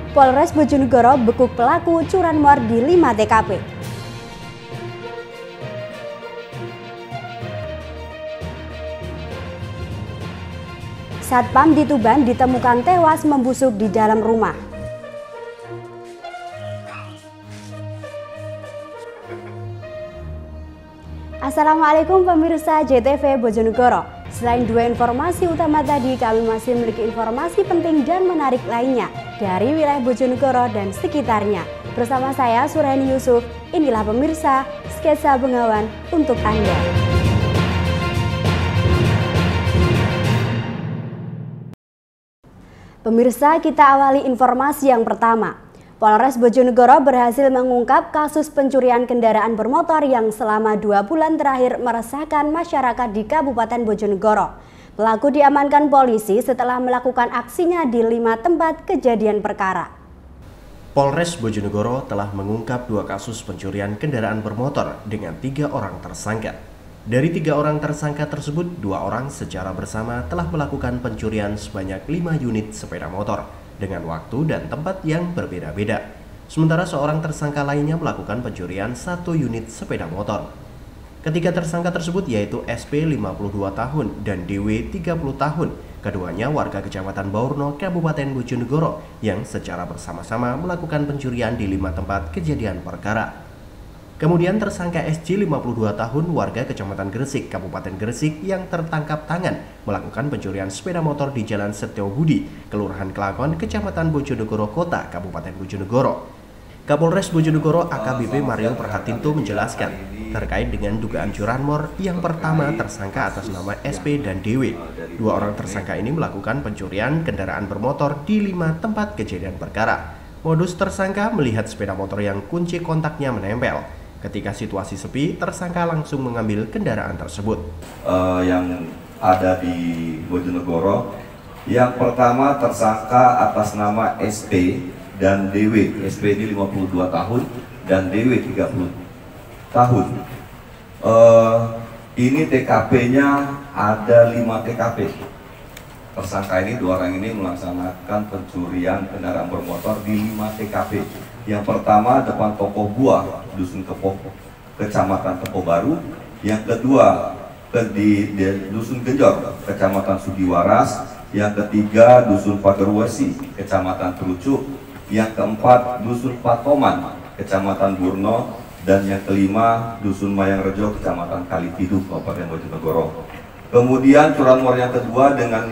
Polres Bojonegoro bekuk pelaku curanmor di 5 TKP. Satpam di Tuban ditemukan tewas membusuk di dalam rumah. Assalamualaikum pemirsa JTV Bojonegoro. Selain dua informasi utama tadi, kami masih memiliki informasi penting dan menarik lainnya dari wilayah Bojonegoro dan sekitarnya. Bersama saya Surani Yusuf, inilah pemirsa Sketsa Bengawan untuk Anda. Pemirsa, kita awali informasi yang pertama. Polres Bojonegoro berhasil mengungkap kasus pencurian kendaraan bermotor yang selama 2 bulan terakhir meresahkan masyarakat di Kabupaten Bojonegoro. Pelaku diamankan polisi setelah melakukan aksinya di 5 tempat kejadian perkara. Polres Bojonegoro telah mengungkap 2 kasus pencurian kendaraan bermotor dengan 3 orang tersangka. Dari 3 orang tersangka tersebut, 2 orang secara bersama telah melakukan pencurian sebanyak 5 unit sepeda motor dengan waktu dan tempat yang berbeda-beda. Sementara seorang tersangka lainnya melakukan pencurian 1 unit sepeda motor. Ketiga tersangka tersebut yaitu SP 52 tahun dan DW 30 tahun. Keduanya warga Kecamatan Baurno, Kabupaten Bojonegoro yang secara bersama-sama melakukan pencurian di 5 tempat kejadian perkara. Kemudian tersangka SC 52 tahun warga Kecamatan Gresik, Kabupaten Gresik yang tertangkap tangan melakukan pencurian sepeda motor di Jalan Setio Budi, Kelurahan Kelakon, Kecamatan Bojonegoro Kota, Kabupaten Bojonegoro. Kapolres Bojonegoro AKBP Mario Perhatinto menjelaskan terkait dengan dugaan curanmor. Yang pertama tersangka atas nama SP dan DW. 2 orang tersangka ini melakukan pencurian kendaraan bermotor di 5 tempat kejadian perkara. Modus tersangka melihat sepeda motor yang kunci kontaknya menempel. Ketika situasi sepi, tersangka langsung mengambil kendaraan tersebut. Yang ada di Bojonegoro, yang pertama tersangka atas nama SP dan DW. SP ini 52 tahun dan DW 30 tahun. Ini TKP-nya ada 5 TKP. Tersangka ini, 2 orang ini melaksanakan pencurian kendaraan bermotor di 5 TKP. Yang pertama depan toko buah Dusun Kepoh, Kecamatan Tepo Baru. Yang kedua di Dusun Genjor, Kecamatan Sudiwaras. Yang ketiga Dusun Pagerwesi, Kecamatan Terucuk. Yang keempat Dusun Patoman, Kecamatan Burno. Dan yang kelima Dusun Mayangrejo, Kecamatan Kalipidu, Kabupaten Bojonegoro. Kemudian curanmor yang kedua dengan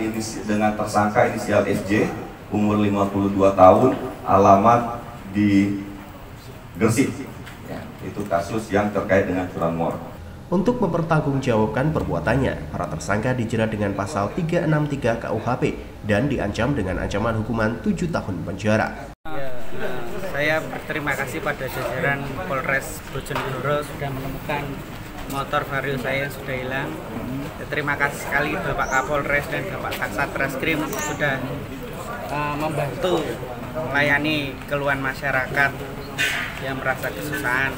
tersangka inisial SJ, umur 52 tahun, alamat di Gresik. Ya, itu kasus yang terkait dengan curanmor. Untuk mempertanggungjawabkan perbuatannya, para tersangka dijerat dengan pasal 363 KUHP dan diancam dengan ancaman hukuman 7 tahun penjara. Saya berterima kasih pada jajaran Polres Bojonegoro sudah menemukan motor Vario saya yang sudah hilang. Terima kasih sekali Bapak Kapolres dan Bapak Kasat Reskrim sudah membantu melayani keluhan masyarakat yang merasa kesusahan.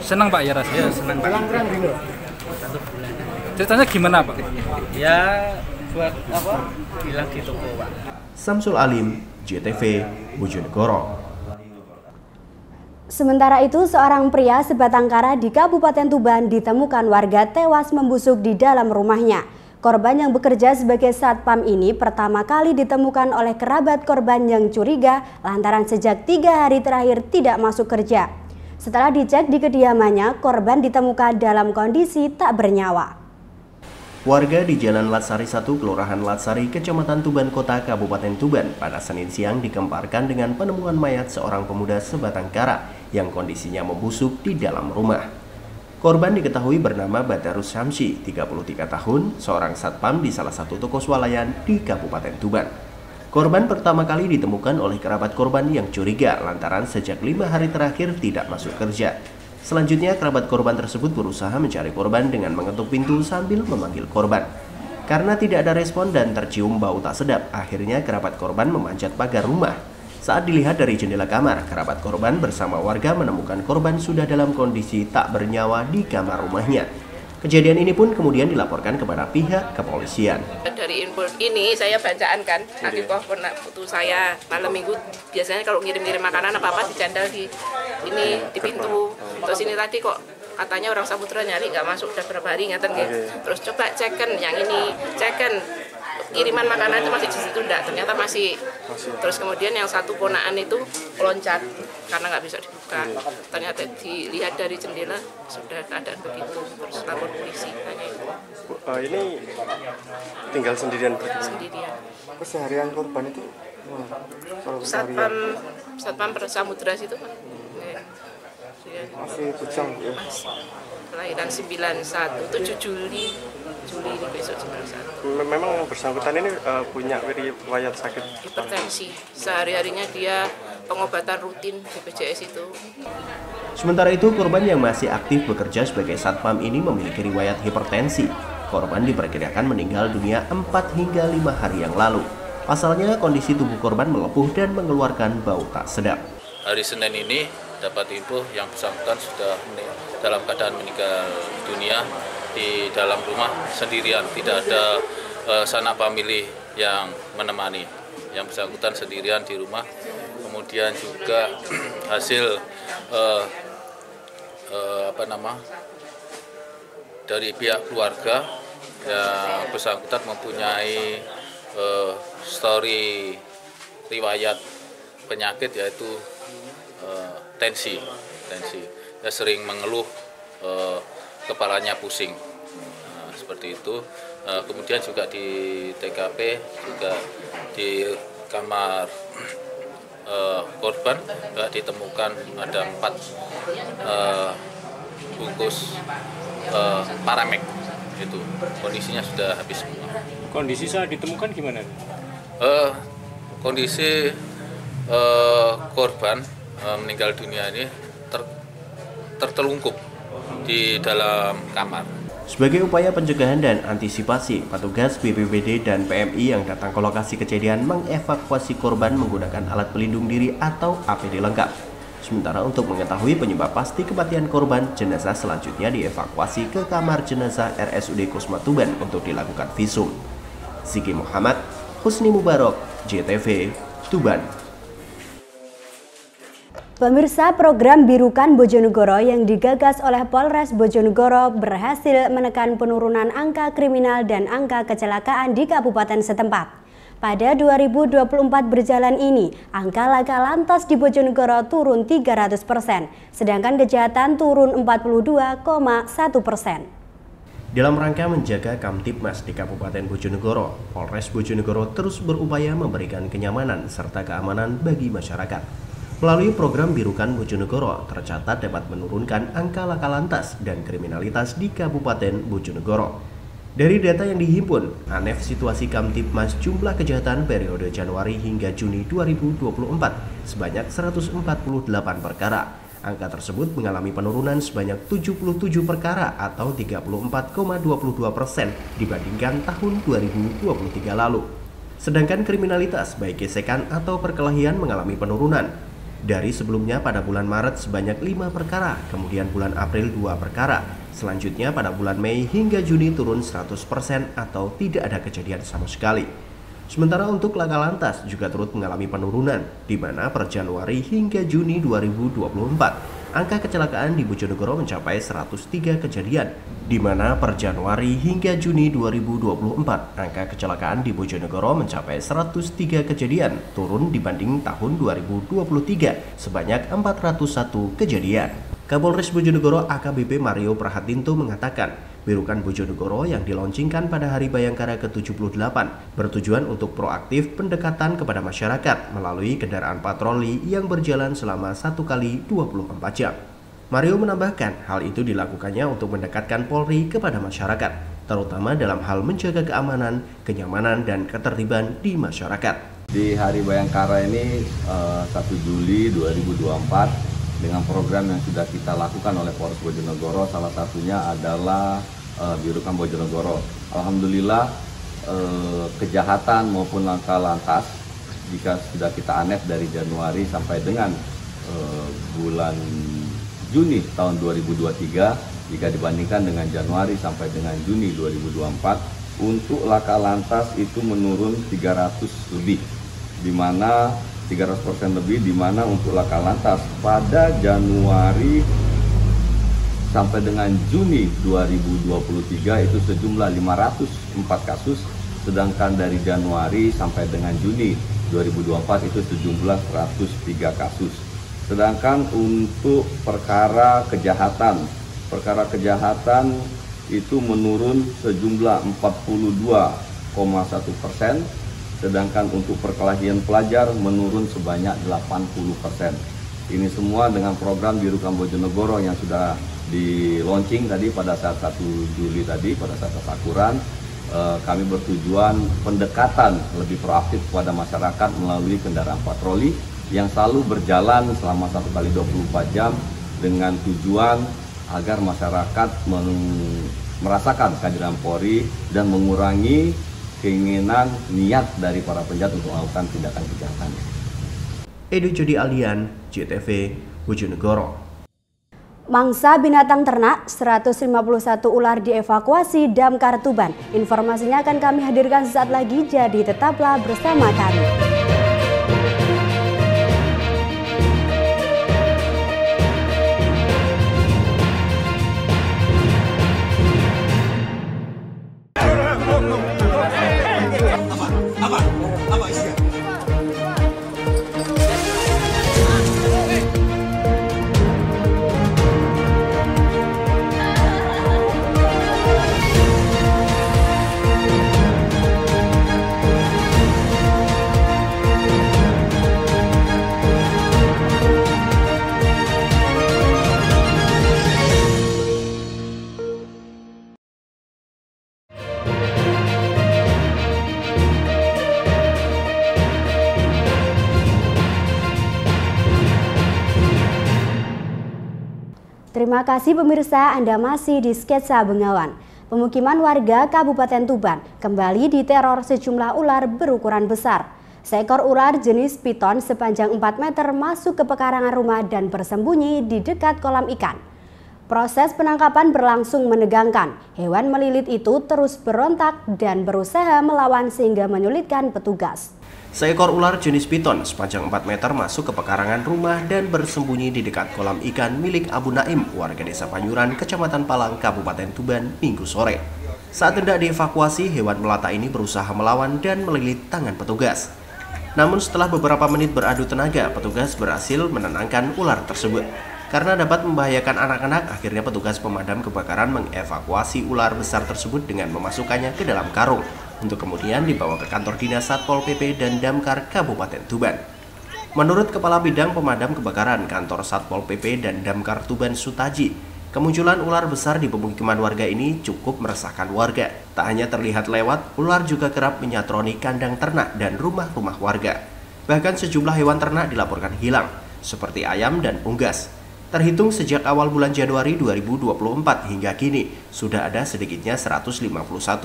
Senang Pak ya rasanya? Ya, senang Pak. 1 bulan. Ceritanya gimana Pak? Ya buat apa? Bilang di toko Pak. Samsul Alim, JTV, Bojonegoro. Sementara itu, seorang pria sebatang kara di Kabupaten Tuban ditemukan warga tewas membusuk di dalam rumahnya. Korban yang bekerja sebagai satpam ini pertama kali ditemukan oleh kerabat korban yang curiga lantaran sejak 3 hari terakhir tidak masuk kerja. Setelah dicek di kediamannya, korban ditemukan dalam kondisi tak bernyawa. Warga di Jalan Latsari 1, Kelurahan Latsari, Kecamatan Tuban Kota, Kabupaten Tuban pada Senin siang dikemparkan dengan penemuan mayat seorang pemuda sebatang kara yang kondisinya membusuk di dalam rumah. Korban diketahui bernama Badarus Syamsi, 33 tahun, seorang satpam di salah satu toko swalayan di Kabupaten Tuban. Korban pertama kali ditemukan oleh kerabat korban yang curiga lantaran sejak 5 hari terakhir tidak masuk kerja. Selanjutnya, kerabat korban tersebut berusaha mencari korban dengan mengetuk pintu sambil memanggil korban. Karena tidak ada respon dan tercium bau tak sedap, akhirnya kerabat korban memanjat pagar rumah. Saat dilihat dari jendela kamar, kerabat korban bersama warga menemukan korban sudah dalam kondisi tak bernyawa di kamar rumahnya. Kejadian ini pun kemudian dilaporkan kepada pihak kepolisian. Dari info ini saya bacaan kan, Akikoh putu saya malam minggu biasanya kalau ngirim-ngirim makanan apa-apa dicandal di pintu. Terus ini tadi kok katanya orang Samudra nyari nggak masuk udah berapa hari ngaten gitu. Terus coba ceken yang ini, ceken kiriman makanan itu masih di situ enggak, ternyata masih. Terus kemudian yang satu ponaan itu loncat karena nggak bisa dibuka. Ternyata dilihat dari jendela sudah keadaan begitu, terus lapor polisi. Hanya itu. Ini tinggal sendirian berarti? Sendirian. Keseharian korban itu Satpam Samudra situ kan. Masih bujang ya? Masih. Kelahiran 91, 7 Juli ini besok 91. Memang yang bersangkutan ini punya riwayat sakit hipertensi. Sehari-harinya dia pengobatan rutin BPJS itu. Sementara itu, korban yang masih aktif bekerja sebagai satpam ini memiliki riwayat hipertensi. Korban diperkirakan meninggal dunia 4 hingga 5 hari yang lalu. Pasalnya, kondisi tubuh korban melepuh dan mengeluarkan bau tak sedap. Hari Senin ini dapat info yang bersangkutan sudah dalam keadaan meninggal dunia di dalam rumah sendirian, tidak ada sanak famili yang menemani. Yang bersangkutan sendirian di rumah. Kemudian juga hasil dari pihak keluarga yang bersangkutan mempunyai story riwayat penyakit yaitu tensi. Dia sering mengeluh kepalanya pusing. Seperti itu. Kemudian juga di TKP juga di kamar korban ditemukan ada 4 bungkus Paramek. Itu kondisinya sudah habis semua. Kondisi saat ditemukan gimana? Kondisi korban meninggal dunia ini tertelungkup di dalam kamar. Sebagai upaya pencegahan dan antisipasi, petugas BPBD dan PMI yang datang ke lokasi kejadian mengevakuasi korban menggunakan alat pelindung diri atau APD lengkap. Sementara untuk mengetahui penyebab pasti kematian korban, jenazah selanjutnya dievakuasi ke kamar jenazah RSUD Kusma Tuban untuk dilakukan visum. Ziki Muhammad, Husni Mubarok, JTV, Tuban. Pemirsa, program Birukan Bojonegoro yang digagas oleh Polres Bojonegoro berhasil menekan penurunan angka kriminal dan angka kecelakaan di kabupaten setempat. Pada 2024 berjalan ini, angka laka lantas di Bojonegoro turun 300%, sedangkan kejahatan turun 42,1%. Dalam rangka menjaga Kamtibmas di Kabupaten Bojonegoro, Polres Bojonegoro terus berupaya memberikan kenyamanan serta keamanan bagi masyarakat. Melalui program Birukan Bojonegoro, tercatat dapat menurunkan angka laka lantas dan kriminalitas di Kabupaten Bojonegoro. Dari data yang dihimpun, ANEF situasi Kamtibmas jumlah kejahatan periode Januari hingga Juni 2024 sebanyak 148 perkara. Angka tersebut mengalami penurunan sebanyak 77 perkara atau 34,22% dibandingkan tahun 2023 lalu. Sedangkan kriminalitas baik gesekan atau perkelahian mengalami penurunan. Dari sebelumnya pada bulan Maret sebanyak 5 perkara, kemudian bulan April 2 perkara. Selanjutnya pada bulan Mei hingga Juni turun 100% atau tidak ada kejadian sama sekali. Sementara untuk laka lantas juga turut mengalami penurunan, di mana per Januari hingga Juni 2024, angka kecelakaan di Bojonegoro mencapai 103 kejadian, di mana per Januari hingga Juni 2024, angka kecelakaan di Bojonegoro mencapai 103 kejadian, turun dibanding tahun 2023 sebanyak 401 kejadian. Kapolres Bojonegoro AKBP Mario Prahatinto mengatakan, Birukan Bojonegoro yang dilaunchingkan pada Hari Bayangkara ke-78 bertujuan untuk proaktif pendekatan kepada masyarakat melalui kendaraan patroli yang berjalan selama 1 kali 24 jam. Mario menambahkan hal itu dilakukannya untuk mendekatkan Polri kepada masyarakat, terutama dalam hal menjaga keamanan, kenyamanan, dan ketertiban di masyarakat. Di Hari Bayangkara ini 1 Juli 2024 dengan program yang sudah kita lakukan oleh Polres Bojonegoro, salah satunya adalah Birukan Bojonegoro. Alhamdulillah kejahatan maupun laka lantas jika sudah kita ANEF dari Januari sampai dengan bulan Juni tahun 2023 jika dibandingkan dengan Januari sampai dengan Juni 2024. Untuk laka lantas itu menurun 300 lebih, di mana 300% lebih, di mana untuk laka lantas pada Januari sampai dengan Juni 2023 itu sejumlah 504 kasus, sedangkan dari Januari sampai dengan Juni 2024 itu sejumlah 103 kasus. Sedangkan untuk perkara kejahatan itu menurun sejumlah 42,1%, sedangkan untuk perkelahian pelajar menurun sebanyak 80%. Ini semua dengan program Dirukam Bojonegoro yang sudah di launching tadi pada saat 1 Juli tadi, pada saat tasakuran. Kami bertujuan pendekatan lebih proaktif kepada masyarakat melalui kendaraan patroli yang selalu berjalan selama 1 kali 24 jam dengan tujuan agar masyarakat merasakan kehadiran Polri dan mengurangi keinginan niat dari para penjahat untuk melakukan tindakan kejahatan. Edo Jody Alian, JTV, Bojonegoro. Mangsa binatang ternak 151 ular dievakuasi Damkar Tuban. Informasinya akan kami hadirkan sesaat lagi, jadi tetaplah bersama kami. Terima kasih pemirsa, Anda masih di Sketsa Bengawan. Pemukiman warga Kabupaten Tuban kembali diteror sejumlah ular berukuran besar. Seekor ular jenis piton sepanjang 4 meter masuk ke pekarangan rumah dan bersembunyi di dekat kolam ikan. Proses penangkapan berlangsung menegangkan. Hewan melilit itu terus berontak dan berusaha melawan sehingga menyulitkan petugas. Seekor ular jenis piton sepanjang 4 meter masuk ke pekarangan rumah dan bersembunyi di dekat kolam ikan milik Abu Naim, warga desa Panyuran, Kecamatan Palang, Kabupaten Tuban, Minggu sore. Saat hendak dievakuasi, hewan melata ini berusaha melawan dan melilit tangan petugas. Namun setelah beberapa menit beradu tenaga, petugas berhasil menenangkan ular tersebut. Karena dapat membahayakan anak-anak, akhirnya petugas pemadam kebakaran mengevakuasi ular besar tersebut dengan memasukkannya ke dalam karung, untuk kemudian dibawa ke kantor dinas Satpol PP dan Damkar Kabupaten Tuban. Menurut Kepala Bidang Pemadam Kebakaran Kantor Satpol PP dan Damkar Tuban Sutaji, kemunculan ular besar di pemukiman warga ini cukup meresahkan warga. Tak hanya terlihat lewat, ular juga kerap menyatroni kandang ternak dan rumah-rumah warga. Bahkan sejumlah hewan ternak dilaporkan hilang, seperti ayam dan unggas. Terhitung sejak awal bulan Januari 2024 hingga kini, sudah ada sedikitnya 151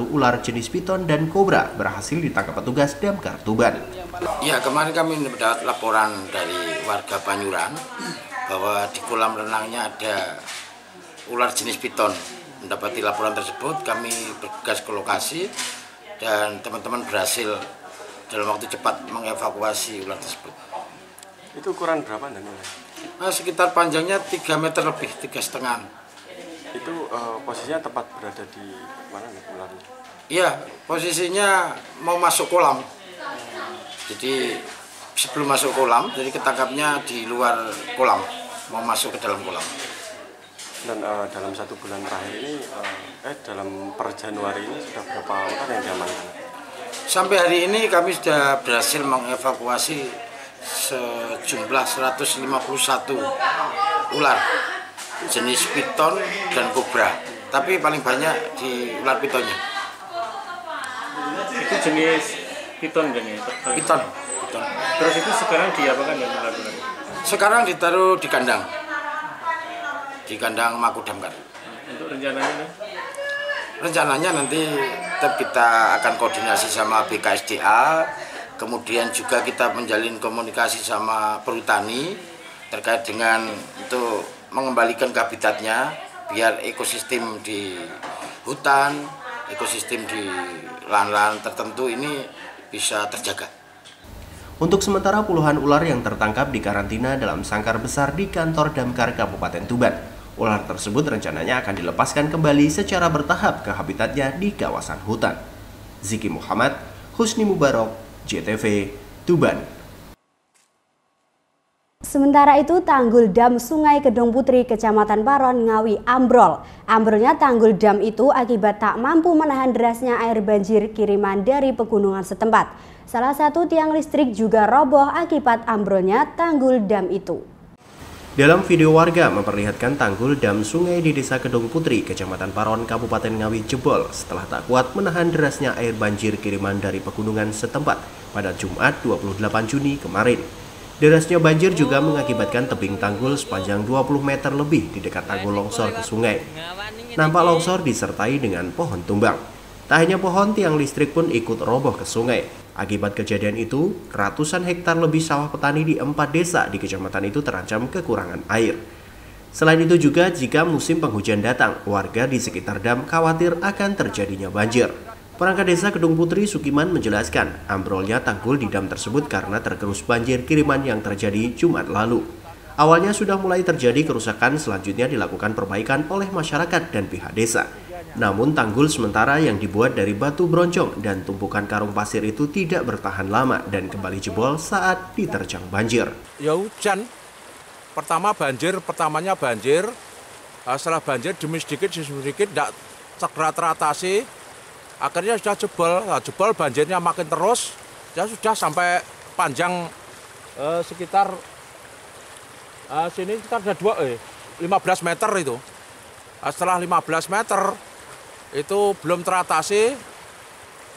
ular jenis piton dan kobra berhasil ditangkap petugas Damkar Tuban. Ya, kemarin kami mendapat laporan dari warga Panyuran bahwa di kolam renangnya ada ular jenis piton. Mendapati laporan tersebut, kami bergegas ke lokasi dan teman-teman berhasil dalam waktu cepat mengevakuasi ular tersebut. Itu ukuran berapa dan sekitar panjangnya 3 meter lebih, 3,5. Itu posisinya tepat berada di mana nih ularnya? Iya, posisinya mau masuk kolam. Jadi sebelum masuk kolam, jadi ketangkapnya di luar kolam, mau masuk ke dalam kolam. Dan dalam 1 bulan terakhir ini, dalam per Januari ini sudah berapa ular yang diamankan? Sampai hari ini kami sudah berhasil mengevakuasi sejumlah 151 ular jenis piton dan kobra, tapi paling banyak di ular pitonnya. Itu jenis piton kan ya? Piton. Terus itu sekarang diapakan ya ular-ular? Sekarang ditaruh di kandang Mako Damkar. Untuk rencananya? Rencananya nanti tetap kita akan koordinasi sama BKSDA. Kemudian juga kita menjalin komunikasi sama perhutani terkait dengan untuk mengembalikan ke habitatnya biar ekosistem di hutan, ekosistem di lahan-lahan tertentu ini bisa terjaga. Untuk sementara puluhan ular yang tertangkap di karantina dalam sangkar besar di kantor Damkar Kabupaten Tuban. Ular tersebut rencananya akan dilepaskan kembali secara bertahap ke habitatnya di kawasan hutan. Ziki Muhammad, Husni Mubarok, JTV, Tuban. Sementara itu, tanggul dam Sungai Kedung Putri, Kecamatan Paron, Ngawi ambrol. Ambrolnya tanggul dam itu akibat tak mampu menahan derasnya air banjir kiriman dari pegunungan setempat. Salah satu tiang listrik juga roboh akibat ambrolnya tanggul dam itu. Dalam video warga memperlihatkan tanggul dam sungai di Desa Kedung Putri, Kecamatan Paron, Kabupaten Ngawi jebol setelah tak kuat menahan derasnya air banjir kiriman dari pegunungan setempat pada Jumat 28 Juni kemarin. Derasnya banjir juga mengakibatkan tebing tanggul sepanjang 20 meter lebih di dekat tanggul longsor ke sungai. Nampak longsor disertai dengan pohon tumbang. Tak hanya pohon, tiang listrik pun ikut roboh ke sungai. Akibat kejadian itu, ratusan hektar lebih sawah petani di 4 desa di kecamatan itu terancam kekurangan air. Selain itu juga, jika musim penghujan datang, warga di sekitar dam khawatir akan terjadinya banjir. Perangkat Desa Kedung Putri Sukiman menjelaskan, ambrolnya tanggul di dam tersebut karena tergerus banjir kiriman yang terjadi Jumat lalu. Awalnya sudah mulai terjadi kerusakan, selanjutnya dilakukan perbaikan oleh masyarakat dan pihak desa. Namun tanggul sementara yang dibuat dari batu bronjong dan tumpukan karung pasir itu tidak bertahan lama dan kembali jebol saat diterjang banjir. Ya hujan, pertamanya banjir, setelah banjir demi sedikit tidak segera teratasi, akhirnya sudah jebol, banjirnya makin terus, ya sudah sampai panjang sekitar sini kita ada 15 meter itu. Setelah 15 meter itu belum teratasi,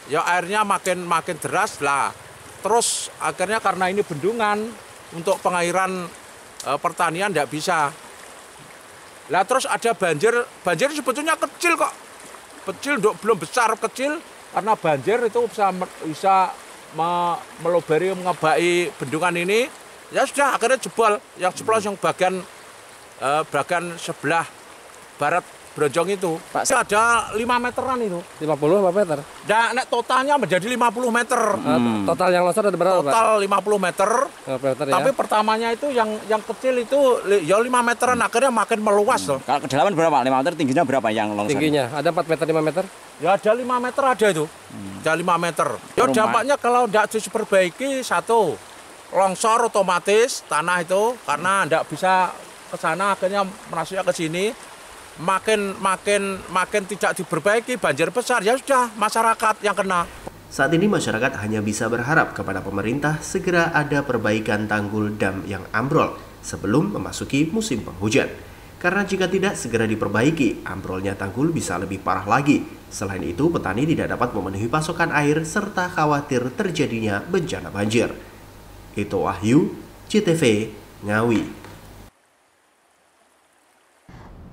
ya airnya makin deras lah. Terus akhirnya karena ini bendungan untuk pengairan pertanian tidak bisa. Lah terus ada banjir sebetulnya kecil kok, belum besar, kecil karena banjir itu bisa melubari, mengebaki bendungan ini. Ya sudah akhirnya jebol, yang bagian sebelah barat bronjong itu. Pak, ada 5 meteran itu. 50 apa meter? Nah, totalnya menjadi 50 meter. Total yang longsor ada berapa, Pak? Total 50 meter. Ya. Tapi pertamanya itu yang kecil itu ya 5 meteran, akhirnya makin meluas loh. Kalau kedalaman berapa? 5 meter, tingginya berapa yang longsor? Tingginya ada 4 meter, 5 meter? Ya ada 5 meter ada itu. Ada 5 meter. Ya dampaknya kalau tidak diperbaiki, satu, longsor otomatis tanah itu karena tidak bisa ke sana, akhirnya masuknya ke sini. Makin tidak diperbaiki, banjir besar, ya sudah masyarakat yang kena. Saat ini masyarakat hanya bisa berharap kepada pemerintah segera ada perbaikan tanggul dam yang ambrol sebelum memasuki musim penghujan. Karena jika tidak segera diperbaiki, ambrolnya tanggul bisa lebih parah lagi. Selain itu, petani tidak dapat memenuhi pasokan air serta khawatir terjadinya bencana banjir. Ito Wahyu, JTV, Ngawi.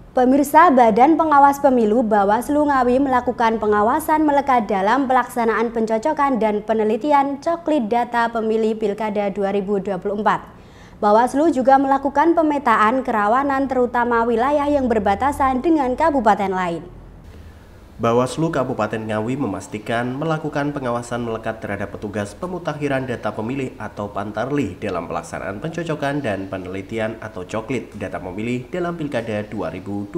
Pemirsa, Badan Pengawas Pemilu Bawaslu Ngawi melakukan pengawasan melekat dalam pelaksanaan pencocokan dan penelitian coklit data pemilih Pilkada 2024. Bawaslu juga melakukan pemetaan kerawanan terutama wilayah yang berbatasan dengan kabupaten lain. Bawaslu Kabupaten Ngawi memastikan melakukan pengawasan melekat terhadap petugas pemutakhiran data pemilih atau Pantarlih dalam pelaksanaan pencocokan dan penelitian atau coklit data pemilih dalam Pilkada 2024.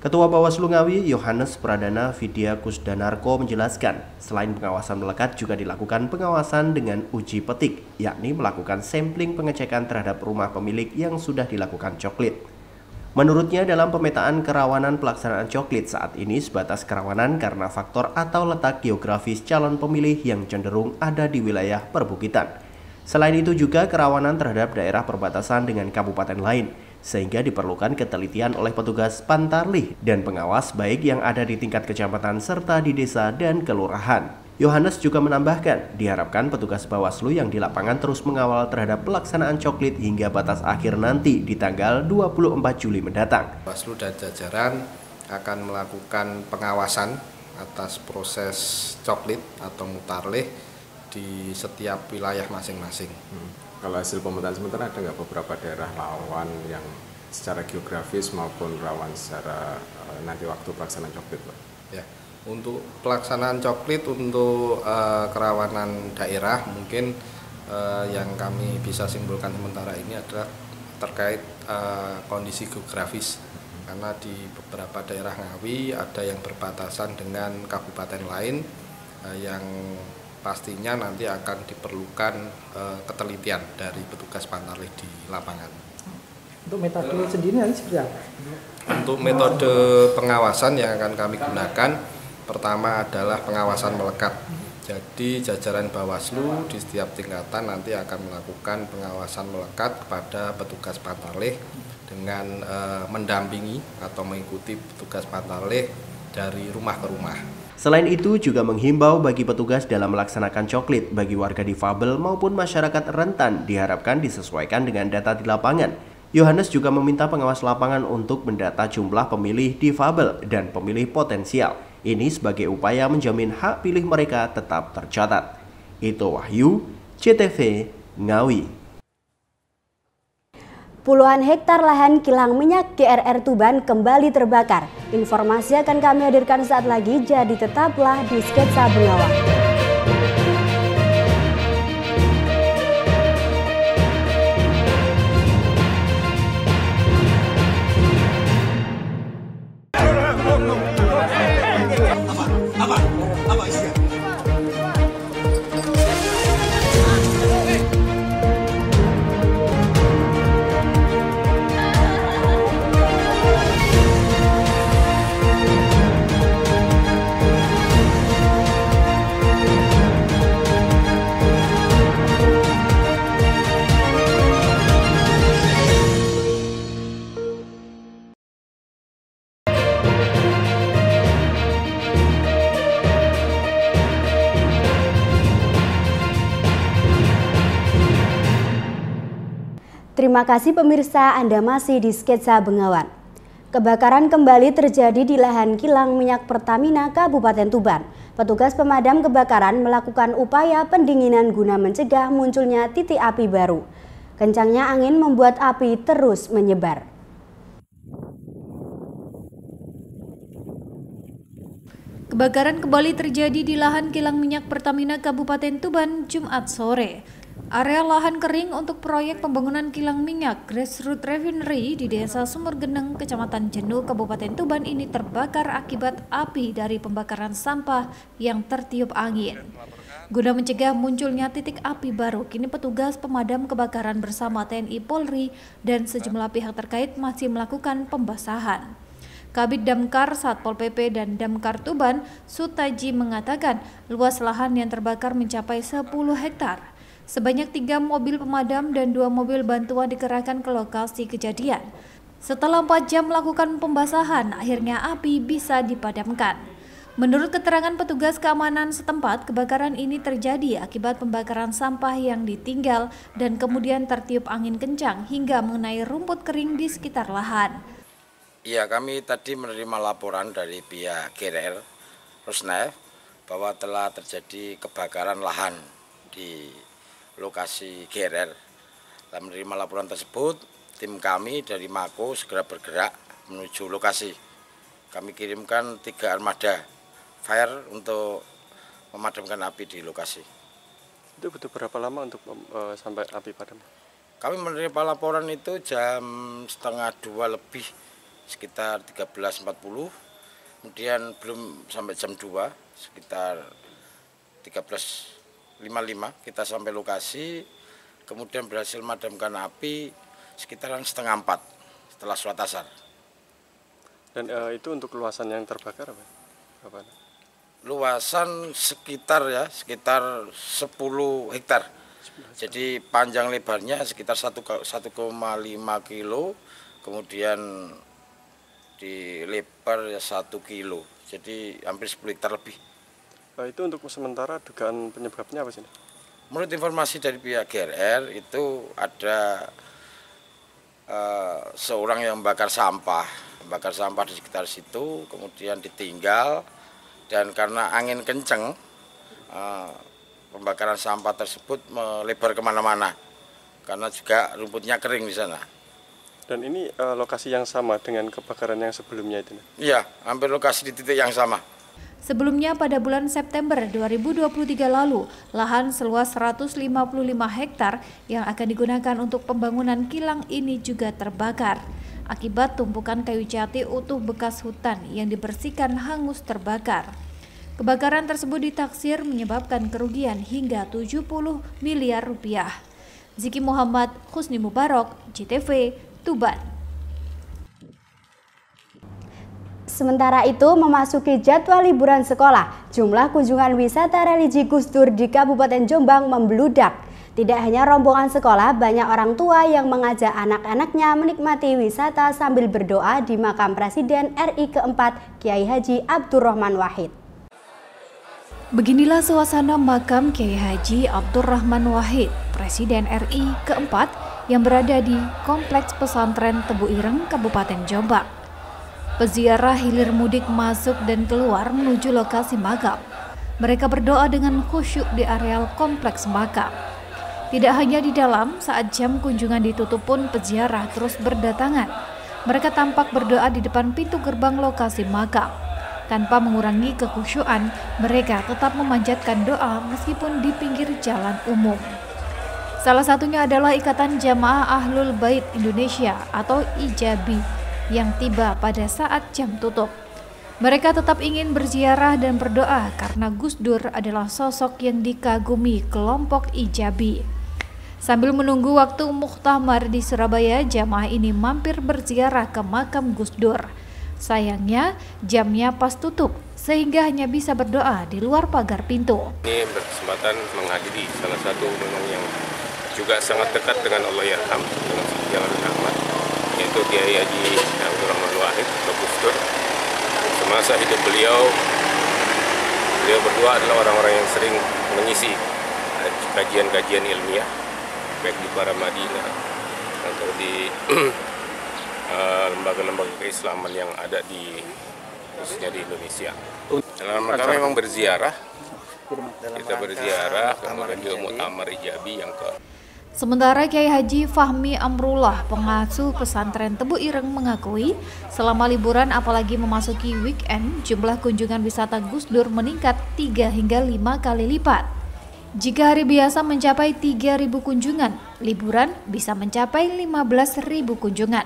Ketua Bawaslu Ngawi, Yohanes Pradana Vidya Kusdanarko menjelaskan, selain pengawasan melekat juga dilakukan pengawasan dengan uji petik, yakni melakukan sampling pengecekan terhadap rumah pemilik yang sudah dilakukan coklit. Menurutnya, dalam pemetaan kerawanan pelaksanaan coklit saat ini sebatas kerawanan karena faktor atau letak geografis calon pemilih yang cenderung ada di wilayah perbukitan. Selain itu juga kerawanan terhadap daerah perbatasan dengan kabupaten lain, sehingga diperlukan ketelitian oleh petugas Pantarlih dan pengawas baik yang ada di tingkat kecamatan serta di desa dan kelurahan. Yohanes juga menambahkan, diharapkan petugas Bawaslu yang di lapangan terus mengawal terhadap pelaksanaan coklit hingga batas akhir nanti di tanggal 24 Juli mendatang. Bawaslu dan jajaran akan melakukan pengawasan atas proses coklit atau mutarlih di setiap wilayah masing-masing. Kalau hasil pemetaan sementara ada nggak beberapa daerah rawan yang secara geografis maupun rawan secara nanti waktu pelaksanaan coklit, Pak? Ya, untuk pelaksanaan coklit untuk kerawanan daerah mungkin yang kami bisa simpulkan sementara ini adalah terkait kondisi geografis, karena di beberapa daerah Ngawi ada yang berbatasan dengan kabupaten lain yang pastinya nanti akan diperlukan ketelitian dari petugas Pantarlih di lapangan. Untuk metode sendiri nanti seperti apa? Untuk metode pengawasan yang akan kami gunakan, pertama adalah pengawasan melekat. Jadi jajaran Bawaslu di setiap tingkatan nanti akan melakukan pengawasan melekat kepada petugas Pantarlih dengan mendampingi atau mengikuti petugas Pantarlih dari rumah ke rumah. Selain itu juga menghimbau bagi petugas dalam melaksanakan coklit bagi warga difabel maupun masyarakat rentan diharapkan disesuaikan dengan data di lapangan. Yohanes juga meminta pengawas lapangan untuk mendata jumlah pemilih difabel dan pemilih potensial. Ini sebagai upaya menjamin hak pilih mereka tetap tercatat. Ito Wahyu, CTV, Ngawi. Puluhan hektar lahan kilang minyak GRR Tuban kembali terbakar. Informasi akan kami hadirkan saat lagi, jadi tetaplah di Sketsa Bengawan. Terima kasih pemirsa, Anda masih di Sketsa Bengawan. Kebakaran kembali terjadi di lahan kilang minyak Pertamina Kabupaten Tuban. Petugas pemadam kebakaran melakukan upaya pendinginan guna mencegah munculnya titik api baru. Kencangnya angin membuat api terus menyebar. Kebakaran kembali terjadi di lahan kilang minyak Pertamina Kabupaten Tuban Jumat sore. Area lahan kering untuk proyek pembangunan kilang minyak Grassroots Refinery di Desa Sumurgeneng, Kecamatan Jenuh, Kabupaten Tuban ini terbakar akibat api dari pembakaran sampah yang tertiup angin. Guna mencegah munculnya titik api baru, kini petugas pemadam kebakaran bersama TNI Polri dan sejumlah pihak terkait masih melakukan pembasahan. Kabid Damkar Satpol PP dan Damkar Tuban, Sutaji mengatakan luas lahan yang terbakar mencapai 10 hektar. Sebanyak 3 mobil pemadam dan 2 mobil bantuan dikerahkan ke lokasi kejadian. Setelah 4 jam melakukan pembasahan, akhirnya api bisa dipadamkan. Menurut keterangan petugas keamanan setempat, kebakaran ini terjadi akibat pembakaran sampah yang ditinggal dan kemudian tertiup angin kencang hingga mengenai rumput kering di sekitar lahan. Iya, kami tadi menerima laporan dari pihak GRR Rusnef bahwa telah terjadi kebakaran lahan di lokasi GRR. Setelah menerima laporan tersebut, tim kami dari Mako segera bergerak menuju lokasi. Kami kirimkan 3 armada fire untuk memadamkan api di lokasi. Itu butuh berapa lama untuk sampai api padam? Kami menerima laporan itu jam 1:30 lebih, sekitar 13.40. Kemudian belum sampai jam 2, sekitar 13.55 kita sampai lokasi, kemudian berhasil memadamkan api sekitaran 3:30 setelah sholat asar. Dan itu untuk luasan yang terbakar apa? Berapa? Luasan sekitar 10 hektar. Jadi panjang lebarnya sekitar 1,5 kilo, kemudian di lebar 1 kilo. Jadi hampir 10 hektar lebih. Itu untuk sementara dugaan penyebabnya apa sih? Menurut informasi dari pihak GRR itu ada seorang yang membakar sampah di sekitar situ, kemudian ditinggal, dan karena angin kenceng pembakaran sampah tersebut melebar kemana-mana karena juga rumputnya kering di sana. Dan ini lokasi yang sama dengan kebakaran yang sebelumnya itu? Iya, hampir lokasi di titik yang sama. Sebelumnya pada bulan September 2023 lalu, lahan seluas 155 hektar yang akan digunakan untuk pembangunan kilang ini juga terbakar. Akibat tumpukan kayu jati utuh bekas hutan yang dibersihkan hangus terbakar. Kebakaran tersebut ditaksir menyebabkan kerugian hingga 70 miliar rupiah. Ziki Muhammad, Husni Mubarak, JTV, Tuban. Sementara itu, memasuki jadwal liburan sekolah, jumlah kunjungan wisata religi Gus Dur di Kabupaten Jombang membludak. Tidak hanya rombongan sekolah, banyak orang tua yang mengajak anak-anaknya menikmati wisata sambil berdoa di makam Presiden RI keempat Kiai Haji Abdurrahman Wahid. Beginilah suasana makam Kiai Haji Abdurrahman Wahid, Presiden RI keempat yang berada di Kompleks Pesantren Tebu Ireng, Kabupaten Jombang. Peziarah hilir mudik masuk dan keluar menuju lokasi makam. Mereka berdoa dengan khusyuk di areal kompleks makam. Tidak hanya di dalam, saat jam kunjungan ditutup pun peziarah terus berdatangan. Mereka tampak berdoa di depan pintu gerbang lokasi makam. Tanpa mengurangi kekhusyuan, mereka tetap memanjatkan doa meskipun di pinggir jalan umum. Salah satunya adalah Ikatan Jamaah Ahlul Bait Indonesia atau IJABI yang tiba pada saat jam tutup. Mereka tetap ingin berziarah dan berdoa karena Gus Dur adalah sosok yang dikagumi kelompok IJABI. Sambil menunggu waktu muktamar di Surabaya, jamaah ini mampir berziarah ke makam Gus Dur. Sayangnya jamnya pas tutup sehingga hanya bisa berdoa di luar pagar pintu. Ini berkesempatan menghadiri salah satu memang yang juga sangat dekat dengan Allah Yarham, dengan jalan rahmat, yaitu Kiai Haji Abdurrahman Wahid atau Gus Dur. Semasa hidup beliau berdua adalah orang-orang yang sering mengisi kajian-kajian ilmiah, baik di Paramadina atau di lembaga-lembaga keislaman yang ada di khususnya di Indonesia. Dalam rangka memang berziarah, kita berziarah kemudian di muktamar IJABI yang ke. Sementara Kiai Haji Fahmi Amrullah, pengasuh pesantren Tebu Ireng, mengakui selama liburan apalagi memasuki weekend, jumlah kunjungan wisata Gus Dur meningkat 3 hingga 5 kali lipat. Jika hari biasa mencapai 3.000 kunjungan, liburan bisa mencapai 15.000 kunjungan.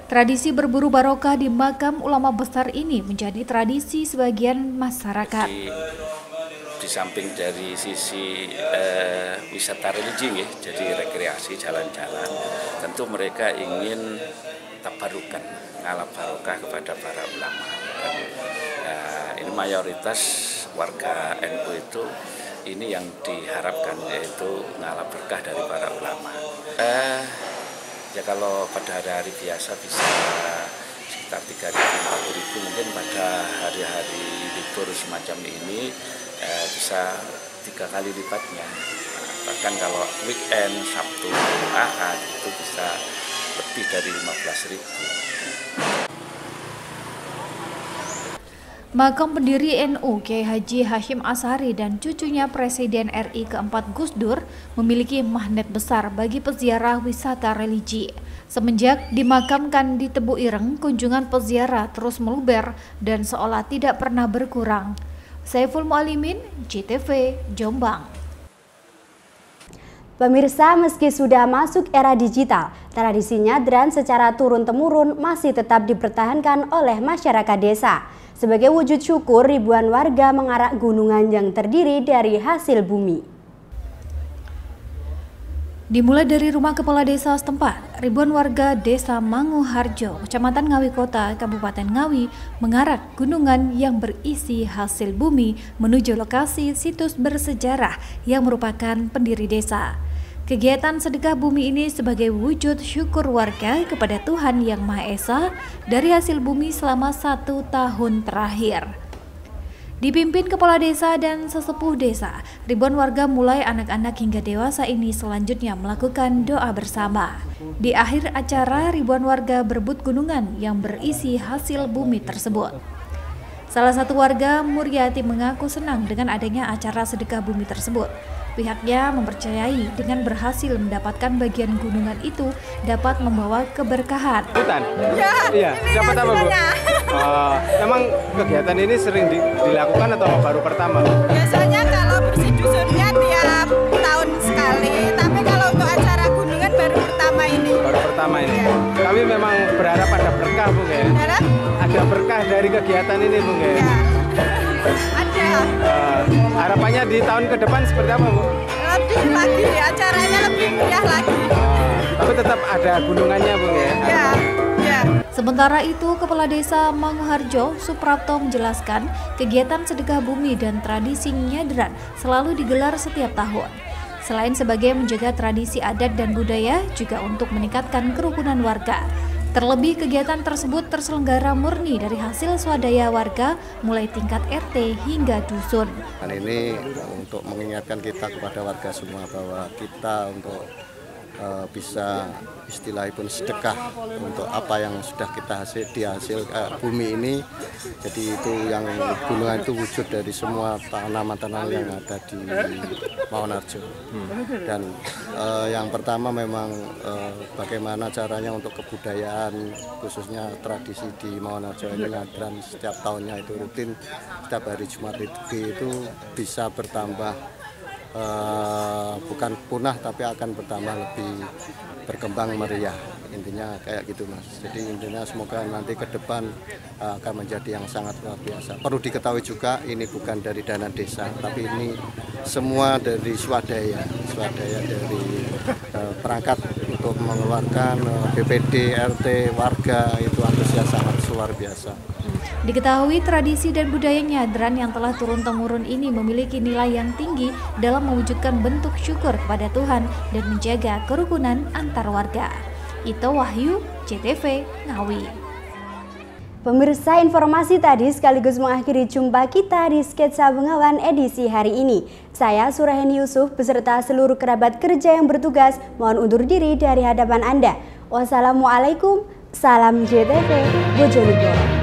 Tradisi berburu barokah di makam ulama besar ini menjadi tradisi sebagian masyarakat. Di samping dari sisi wisata religi, ya, jadi rekreasi jalan-jalan, tentu mereka ingin tabarukan, ngalap barokah kepada para ulama. Ini mayoritas warga NU itu ini yang diharapkan, yaitu ngalap berkah dari para ulama. Ya kalau pada hari-hari biasa bisa sekitar 3.000-4.000, mungkin pada hari-hari libur semacam ini bisa 3 kali lipatnya. Bahkan kalau weekend, Sabtu, Ahad itu bisa lebih dari 15.000. Makam pendiri NU Kiai Haji Hashim Ashari dan cucunya Presiden RI keempat Gus Dur memiliki magnet besar bagi peziarah wisata religi. Semenjak dimakamkan di Tebu Ireng, kunjungan peziarah terus meluber dan seolah tidak pernah berkurang. Saiful Mualimin, JTV, Jombang. Pemirsa, meski sudah masuk era digital, tradisi nyadran secara turun-temurun masih tetap dipertahankan oleh masyarakat desa. Sebagai wujud syukur, ribuan warga mengarak gunungan yang terdiri dari hasil bumi. Dimulai dari rumah kepala desa setempat, ribuan warga desa Manguharjo, Kecamatan Ngawi Kota, Kabupaten Ngawi, mengarak gunungan yang berisi hasil bumi menuju lokasi situs bersejarah yang merupakan pendiri desa. Kegiatan sedekah bumi ini sebagai wujud syukur warga kepada Tuhan Yang Maha Esa dari hasil bumi selama 1 tahun terakhir. Dipimpin kepala desa dan sesepuh desa, ribuan warga mulai anak-anak hingga dewasa ini selanjutnya melakukan doa bersama. Di akhir acara, ribuan warga berebut gunungan yang berisi hasil bumi tersebut. Salah satu warga, Muryati, mengaku senang dengan adanya acara sedekah bumi tersebut. Pihaknya mempercayai dengan berhasil mendapatkan bagian gunungan itu dapat membawa keberkahan. Hutan? Iya, dapat apa Bu? Emang kegiatan ini sering dilakukan atau baru pertama? Biasanya kalau bersih dusunnya tiap tahun sekali, tapi kalau untuk acara gunungan baru pertama ini. Baru pertama ini. Ya. Kami memang berharap ada berkah Bu ya. Ada berkah dari kegiatan ini Bu ya. Ada. Harapannya di tahun ke depan seperti apa Bu? Lebih lagi, acaranya lebih meriah lagi. Tapi tetap ada gunungannya Bu ya. Ya. Sementara itu, Kepala Desa Manguharjo, Suprapto menjelaskan kegiatan sedekah bumi dan tradisi nyadran selalu digelar setiap tahun. Selain sebagai menjaga tradisi adat dan budaya, juga untuk meningkatkan kerukunan warga. Terlebih kegiatan tersebut terselenggara murni dari hasil swadaya warga, mulai tingkat RT hingga dusun. Dan ini untuk mengingatkan kita kepada warga semua bahwa kita untuk bisa istilahnya pun sedekah untuk apa yang sudah kita dihasil bumi ini. Jadi itu yang gunungan itu wujud dari semua tanaman-tanaman yang ada di Mawonarjo. Dan yang pertama memang bagaimana caranya untuk kebudayaan, khususnya tradisi di Mawonarjo ini nyadran setiap tahunnya itu rutin, setiap hari Jumat itu bisa bertambah, bukan punah tapi akan bertambah lebih berkembang meriah, intinya kayak gitu Mas. Jadi intinya semoga nanti ke depan akan menjadi yang sangat luar biasa. Perlu diketahui juga ini bukan dari dana desa, tapi ini semua dari swadaya dari perangkat untuk mengeluarkan BPD, RT, warga itu antusias sangat luar biasa. Diketahui tradisi dan budaya nyadran yang telah turun-temurun ini memiliki nilai yang tinggi dalam mewujudkan bentuk syukur kepada Tuhan dan menjaga kerukunan antar warga. Ito Wahyu, CTV, Ngawi. Pemirsa, informasi tadi sekaligus mengakhiri jumpa kita di Sketsa Bengawan edisi hari ini. Saya Suraheni Yusuf beserta seluruh kerabat kerja yang bertugas mohon undur diri dari hadapan Anda. Wassalamualaikum, salam JTV, Bojonegoro.